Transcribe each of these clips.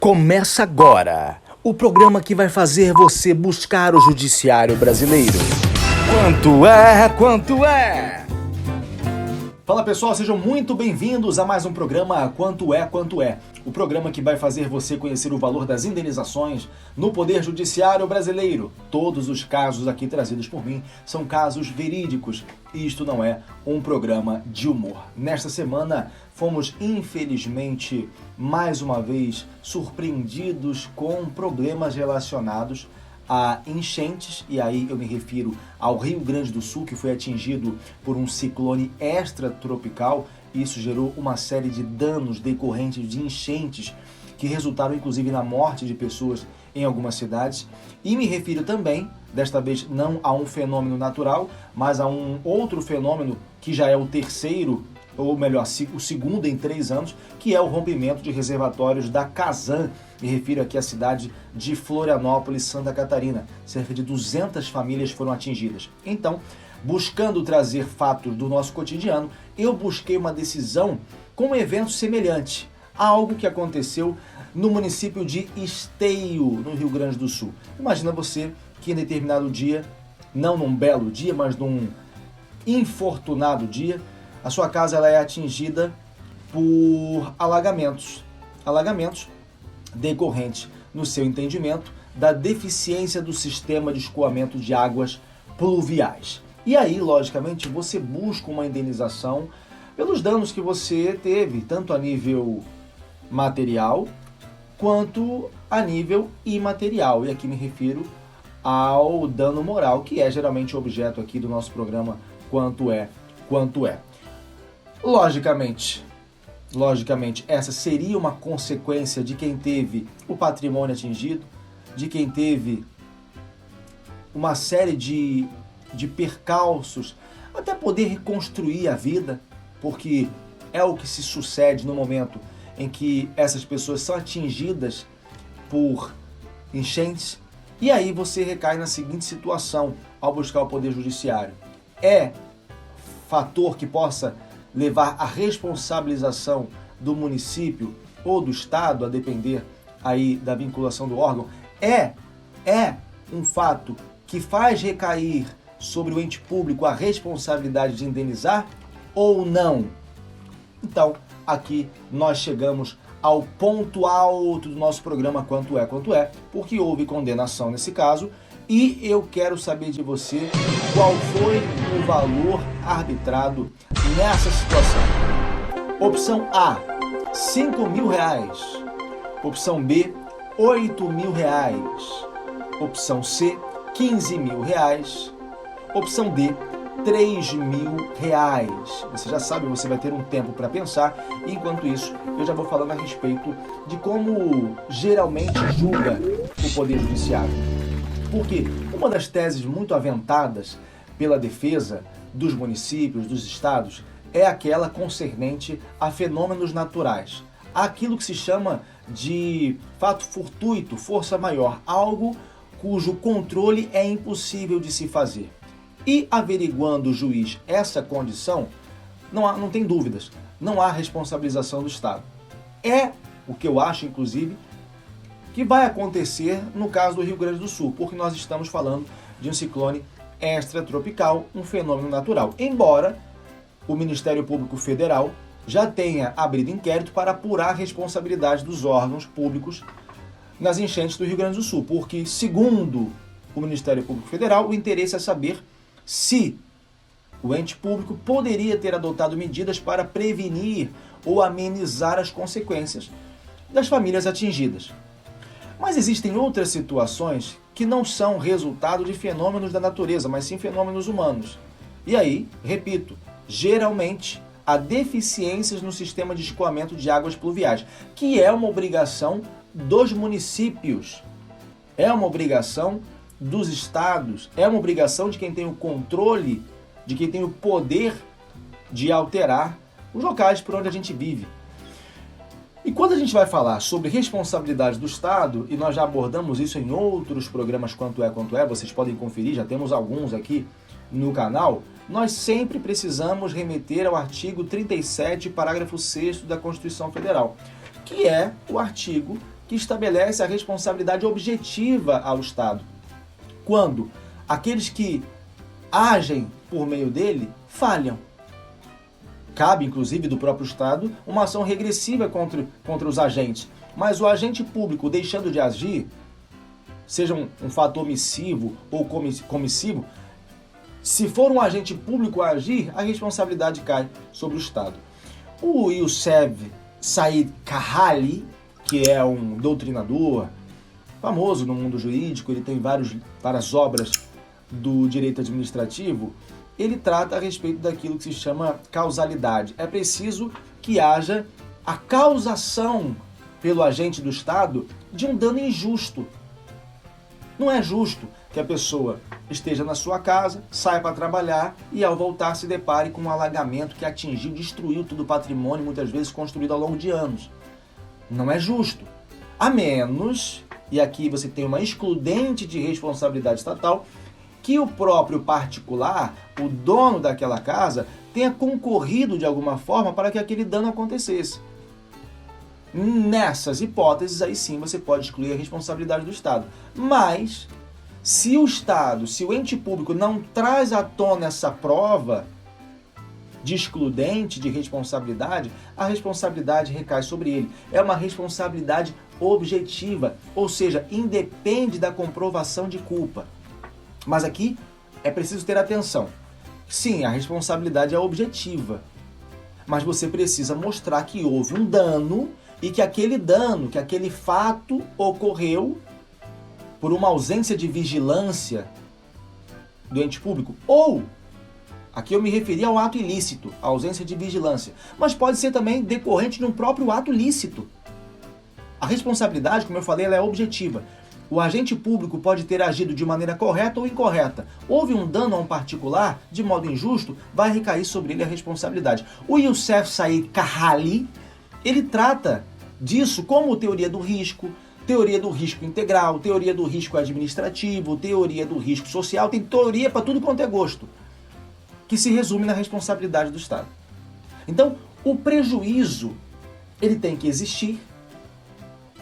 Começa agora o programa que vai fazer você buscar o judiciário brasileiro. Quanto é? Quanto é? Fala pessoal, sejam muito bem-vindos a mais um programa Quanto é? Quanto é? O programa que vai fazer você conhecer o valor das indenizações no Poder Judiciário brasileiro. Todos os casos aqui trazidos por mim são casos verídicos e isto não é um programa de humor. Nesta semana fomos, infelizmente, mais uma vez surpreendidos com problemas relacionados a enchentes, e aí eu me refiro ao Rio Grande do Sul, que foi atingido por um ciclone extratropical. Isso gerou uma série de danos decorrentes de enchentes que resultaram inclusive na morte de pessoas em algumas cidades. E me refiro também, desta vez não a um fenômeno natural, mas a um outro fenômeno que já é o terceiro, ou melhor, o segundo em 3 anos, que é o rompimento de reservatórios da Casan. Me refiro aqui à cidade de Florianópolis, Santa Catarina. Cerca de 200 famílias foram atingidas. Então, buscando trazer fatos do nosso cotidiano, eu busquei uma decisão com um evento semelhante a algo que aconteceu no município de Esteio, no Rio Grande do Sul. Imagina você que em determinado dia, não num belo dia, mas num infortunado dia, a sua casa ela é atingida por alagamentos. Alagamentos decorrentes, no seu entendimento, da deficiência do sistema de escoamento de águas pluviais. E aí, logicamente, você busca uma indenização pelos danos que você teve, tanto a nível material quanto a nível imaterial. E aqui me refiro ao dano moral, que é geralmente o objeto aqui do nosso programa Quanto é? Quanto é? Logicamente, essa seria uma consequência de quem teve o patrimônio atingido, de quem teve uma série de percalços, até poder reconstruir a vida, porque é o que se sucede no momento em que essas pessoas são atingidas por enchentes. E aí você recai na seguinte situação ao buscar o Poder Judiciário. É fator que possa levar à responsabilização do município ou do estado, a depender aí da vinculação do órgão, é um fato que faz recair sobre o ente público a responsabilidade de indenizar ou não? Então, aqui nós chegamos ao ponto alto do nosso programa Quanto é? Quanto é? Porque houve condenação nesse caso e eu quero saber de você qual foi o valor arbitrado nessa situação. Opção A, R$5.000. Opção B, R$8.000. Opção C, R$15.000. Opção D, R$3.000. Você já sabe, você vai ter um tempo para pensar. E enquanto isso, eu já vou falando a respeito de como geralmente julga o Poder Judiciário. Porque uma das teses muito aventadas pela defesa dos municípios, dos estados, é aquela concernente a fenômenos naturais. Aquilo que se chama de fato fortuito, força maior, algo cujo controle é impossível de se fazer. E averiguando o juiz essa condição, não tem dúvidas, não há responsabilização do Estado. É o que eu acho, inclusive, que vai acontecer no caso do Rio Grande do Sul, porque nós estamos falando de um ciclone extratropical, um fenômeno natural. Embora o Ministério Público Federal já tenha abrido inquérito para apurar a responsabilidade dos órgãos públicos nas enchentes do Rio Grande do Sul, porque, segundo o Ministério Público Federal, o interesse é saber se o ente público poderia ter adotado medidas para prevenir ou amenizar as consequências das famílias atingidas. Mas existem outras situações que não são resultado de fenômenos da natureza, mas sim fenômenos humanos. E aí, repito, geralmente há deficiências no sistema de escoamento de águas pluviais, que é uma obrigação dos municípios, é uma obrigação dos estados, é uma obrigação de quem tem o controle, de quem tem o poder de alterar os locais por onde a gente vive. E quando a gente vai falar sobre responsabilidade do Estado, e nós já abordamos isso em outros programas Quanto é, vocês podem conferir, já temos alguns aqui no canal, nós sempre precisamos remeter ao artigo 37, parágrafo 6º da Constituição Federal, que é o artigo que estabelece a responsabilidade objetiva ao Estado, quando aqueles que agem por meio dele falham. Cabe, inclusive, do próprio Estado uma ação regressiva contra os agentes, mas o agente público deixando de agir, seja um fato omissivo ou comissivo, se for um agente público a agir, a responsabilidade cai sobre o Estado. O Youssef Said Kahali, que é um doutrinador famoso no mundo jurídico, ele tem várias obras do direito administrativo, ele trata a respeito daquilo que se chama causalidade. É preciso que haja a causação pelo agente do Estado de um dano injusto. Não é justo que a pessoa esteja na sua casa, saia para trabalhar e ao voltar se depare com um alagamento que atingiu, destruiu todo o patrimônio, muitas vezes construído ao longo de anos. Não é justo. A menos, e aqui você tem uma excludente de responsabilidade estatal, que o próprio particular, o dono daquela casa, tenha concorrido de alguma forma para que aquele dano acontecesse. Nessas hipóteses, aí sim você pode excluir a responsabilidade do Estado. Mas, se o Estado, se o ente público não traz à tona essa prova de excludente de responsabilidade, a responsabilidade recai sobre ele. É uma responsabilidade objetiva, ou seja, independe da comprovação de culpa. Mas aqui é preciso ter atenção. Sim, a responsabilidade é objetiva, mas você precisa mostrar que houve um dano e que aquele fato ocorreu por uma ausência de vigilância do ente público. Ou, aqui eu me referi ao ato ilícito, a ausência de vigilância, mas pode ser também decorrente de um próprio ato lícito. A responsabilidade, como eu falei, ela é objetiva. O agente público pode ter agido de maneira correta ou incorreta. Houve um dano a um particular, de modo injusto, vai recair sobre ele a responsabilidade. O Youssef Said Kahali, ele trata disso como teoria do risco integral, teoria do risco administrativo, teoria do risco social, tem teoria para tudo quanto é gosto, que se resume na responsabilidade do Estado. Então, o prejuízo, ele tem que existir,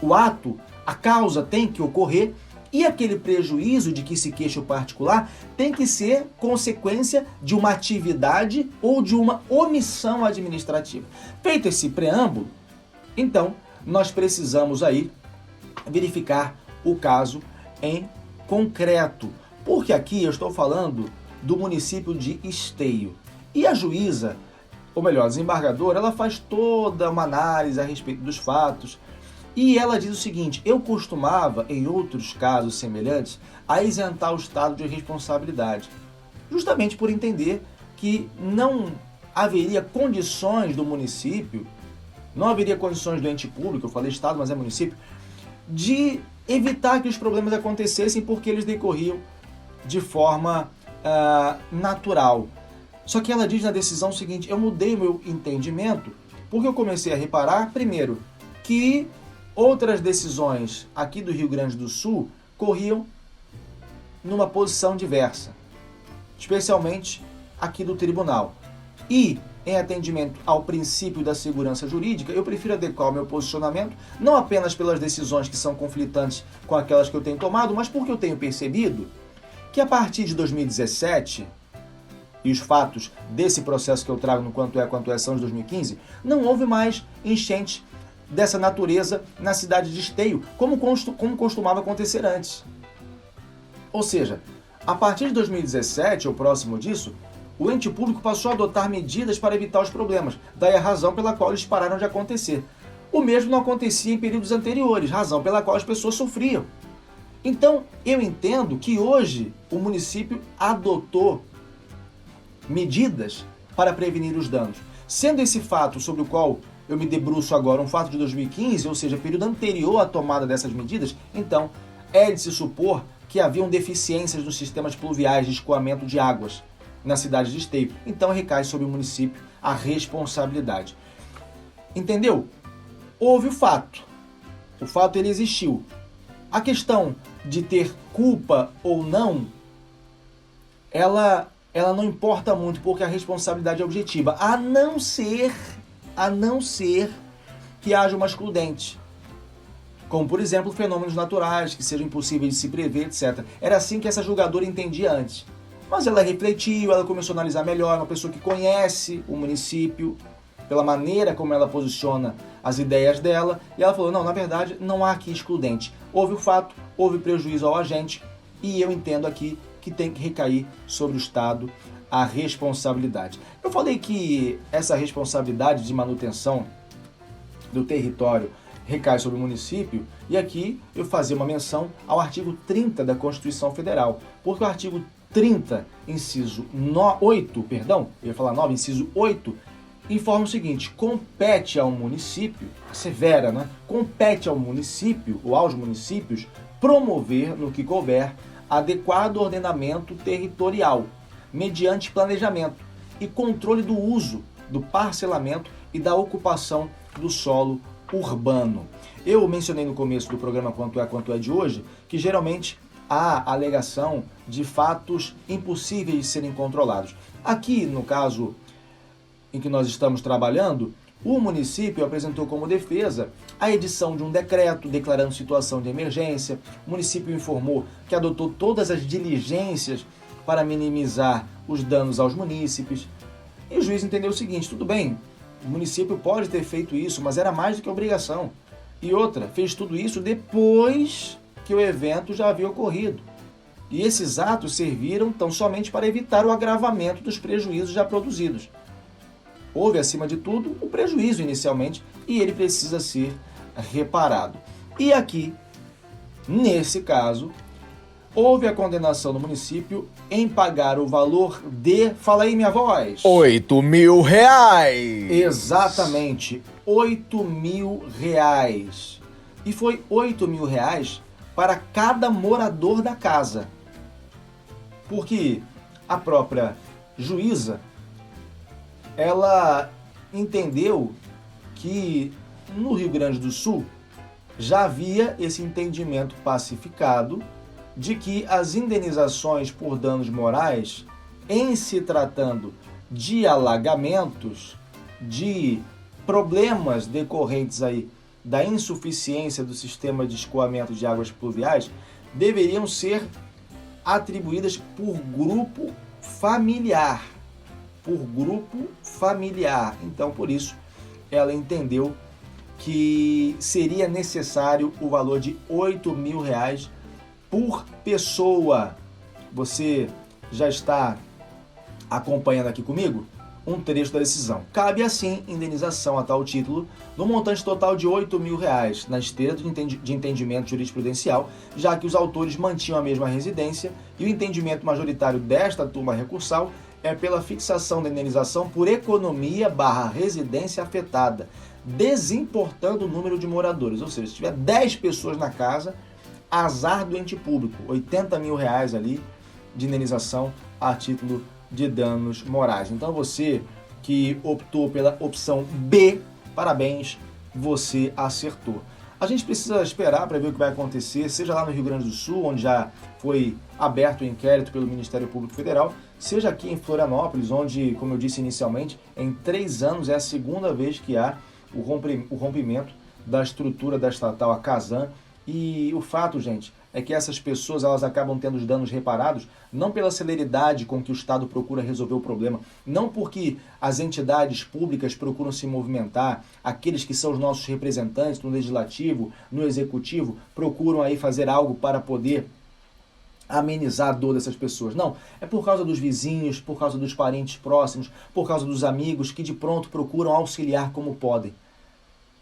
o ato, a causa tem que ocorrer e aquele prejuízo de que se queixa o particular tem que ser consequência de uma atividade ou de uma omissão administrativa. Feito esse preâmbulo, então nós precisamos aí verificar o caso em concreto, porque aqui eu estou falando do município de Esteio. E a juíza, ou melhor, a desembargadora, ela faz toda uma análise a respeito dos fatos. E ela diz o seguinte: eu costumava, em outros casos semelhantes, a isentar o Estado de responsabilidade, justamente por entender que não haveria condições do município, não haveria condições do ente público, eu falei Estado, mas é município, de evitar que os problemas acontecessem porque eles decorriam de forma natural. Só que ela diz na decisão o seguinte: eu mudei meu entendimento porque eu comecei a reparar, primeiro, que outras decisões aqui do Rio Grande do Sul corriam numa posição diversa, especialmente aqui do tribunal. E, em atendimento ao princípio da segurança jurídica, eu prefiro adequar o meu posicionamento, não apenas pelas decisões que são conflitantes com aquelas que eu tenho tomado, mas porque eu tenho percebido que a partir de 2017, e os fatos desse processo que eu trago no Quanto É são de 2015, não houve mais enchentes dessa natureza na cidade de Esteio, como costumava acontecer antes. Ou seja, a partir de 2017, ou próximo disso, o ente público passou a adotar medidas para evitar os problemas, daí a razão pela qual eles pararam de acontecer. O mesmo não acontecia em períodos anteriores, razão pela qual as pessoas sofriam. Então, eu entendo que hoje o município adotou medidas para prevenir os danos. Sendo esse fato sobre o qual eu me debruço agora, um fato de 2015, ou seja, período anterior à tomada dessas medidas, então é de se supor que haviam deficiências nos sistemas pluviais de escoamento de águas na cidade de Esteio. Então recai sobre o município a responsabilidade. Entendeu? Houve o fato ele existiu. A questão de ter culpa ou não, ela não importa muito, porque a responsabilidade é objetiva, a não ser que haja uma excludente. como, por exemplo, fenômenos naturais que sejam impossíveis de se prever, etc. Era assim que essa julgadora entendia antes. Mas ela refletiu, ela começou a analisar melhor, uma pessoa que conhece o município, pela maneira como ela posiciona as ideias dela, e ela falou, não, na verdade, não há aqui excludente. Houve o fato, houve prejuízo ao agente, e eu entendo aqui que tem que recair sobre o Estado a responsabilidade. Eu falei que essa responsabilidade de manutenção do território recai sobre o município, e aqui eu fazia uma menção ao artigo 30 da Constituição Federal, porque o artigo 30, inciso 8, eu ia falar 9, inciso 8, informa o seguinte, compete ao município, severa, né? Compete ao município ou aos municípios promover, no que couber, adequado ordenamento territorial, mediante planejamento e controle do uso, do parcelamento e da ocupação do solo urbano. Eu mencionei no começo do programa Quanto é de hoje, que geralmente há alegação de fatos impossíveis de serem controlados. Aqui, no caso em que nós estamos trabalhando, o município apresentou como defesa a edição de um decreto declarando situação de emergência. O município informou que adotou todas as diligências para minimizar os danos aos munícipes. E o juiz entendeu o seguinte, tudo bem, o município pode ter feito isso, mas era mais do que obrigação. E outra, fez tudo isso depois que o evento já havia ocorrido. E esses atos serviram tão somente para evitar o agravamento dos prejuízos já produzidos. Houve, acima de tudo, o prejuízo inicialmente e ele precisa ser reparado. E aqui, nesse caso, houve a condenação do município em pagar o valor de... Fala aí, minha voz! R$8.000! Exatamente, R$8.000. E foi R$8.000 para cada morador da casa. Porque a própria juíza, ela entendeu que no Rio Grande do Sul já havia esse entendimento pacificado de que as indenizações por danos morais, em se tratando de alagamentos, de problemas decorrentes aí da insuficiência do sistema de escoamento de águas pluviais, deveriam ser atribuídas por grupo familiar. Então, por isso, ela entendeu que seria necessário o valor de R$8.000 por pessoa. Você já está acompanhando aqui comigo um trecho da decisão. Cabe, assim, indenização a tal título no montante total de R$8.000, na esteira de entendimento jurisprudencial, já que os autores mantinham a mesma residência e o entendimento majoritário desta turma recursal é pela fixação da indenização por economia/residência afetada, desimportando o número de moradores. Ou seja, se tiver 10 pessoas na casa, azar do ente público, R$80.000 ali de indenização a título de danos morais. Então você que optou pela opção B, parabéns, você acertou. A gente precisa esperar para ver o que vai acontecer, seja lá no Rio Grande do Sul, onde já foi aberto o inquérito pelo Ministério Público Federal, seja aqui em Florianópolis, onde, como eu disse inicialmente, em 3 anos é a segunda vez que há o rompimento da estrutura da estatal, a Casan. E o fato, gente, é que essas pessoas elas acabam tendo os danos reparados não pela celeridade com que o Estado procura resolver o problema, não porque as entidades públicas procuram se movimentar, aqueles que são os nossos representantes no Legislativo, no Executivo, procuram aí fazer algo para poder amenizar a dor dessas pessoas. Não, é por causa dos vizinhos, por causa dos parentes próximos, por causa dos amigos que de pronto procuram auxiliar como podem.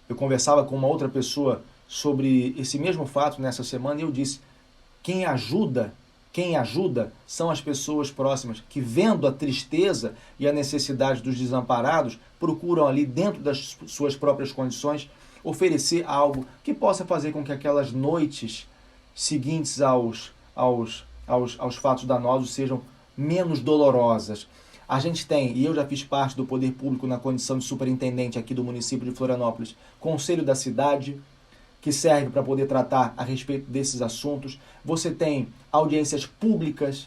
Eu conversava com uma outra pessoa sobre esse mesmo fato nessa semana e eu disse, quem ajuda são as pessoas próximas que, vendo a tristeza e a necessidade dos desamparados, procuram ali dentro das suas próprias condições oferecer algo que possa fazer com que aquelas noites seguintes aos fatos danosos sejam menos dolorosas. A gente tem, e eu já fiz parte do poder público na condição de superintendente aqui do município de Florianópolis, Conselho da Cidade, que serve para poder tratar a respeito desses assuntos. Você tem audiências públicas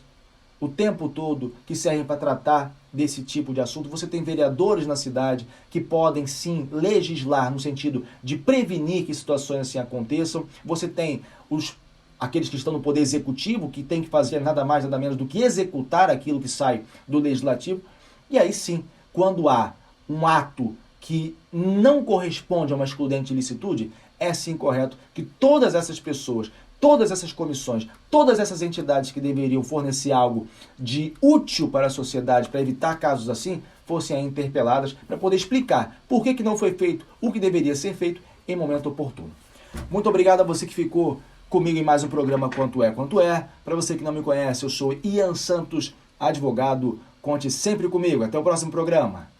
o tempo todo que servem para tratar desse tipo de assunto. Você tem vereadores na cidade que podem sim legislar no sentido de prevenir que situações assim aconteçam. Você tem aqueles que estão no poder executivo, que tem que fazer nada mais, nada menos do que executar aquilo que sai do legislativo. E aí sim, quando há um ato que não corresponde a uma excludente ilicitude, é sim correto que todas essas pessoas, todas essas comissões, todas essas entidades que deveriam fornecer algo de útil para a sociedade, para evitar casos assim, fossem aí interpeladas para poder explicar por que não foi feito o que deveria ser feito em momento oportuno. Muito obrigado a você que ficou comigo em mais um programa Quanto É, Quanto É. Para você que não me conhece, eu sou Ian Santos, advogado. Conte sempre comigo. Até o próximo programa.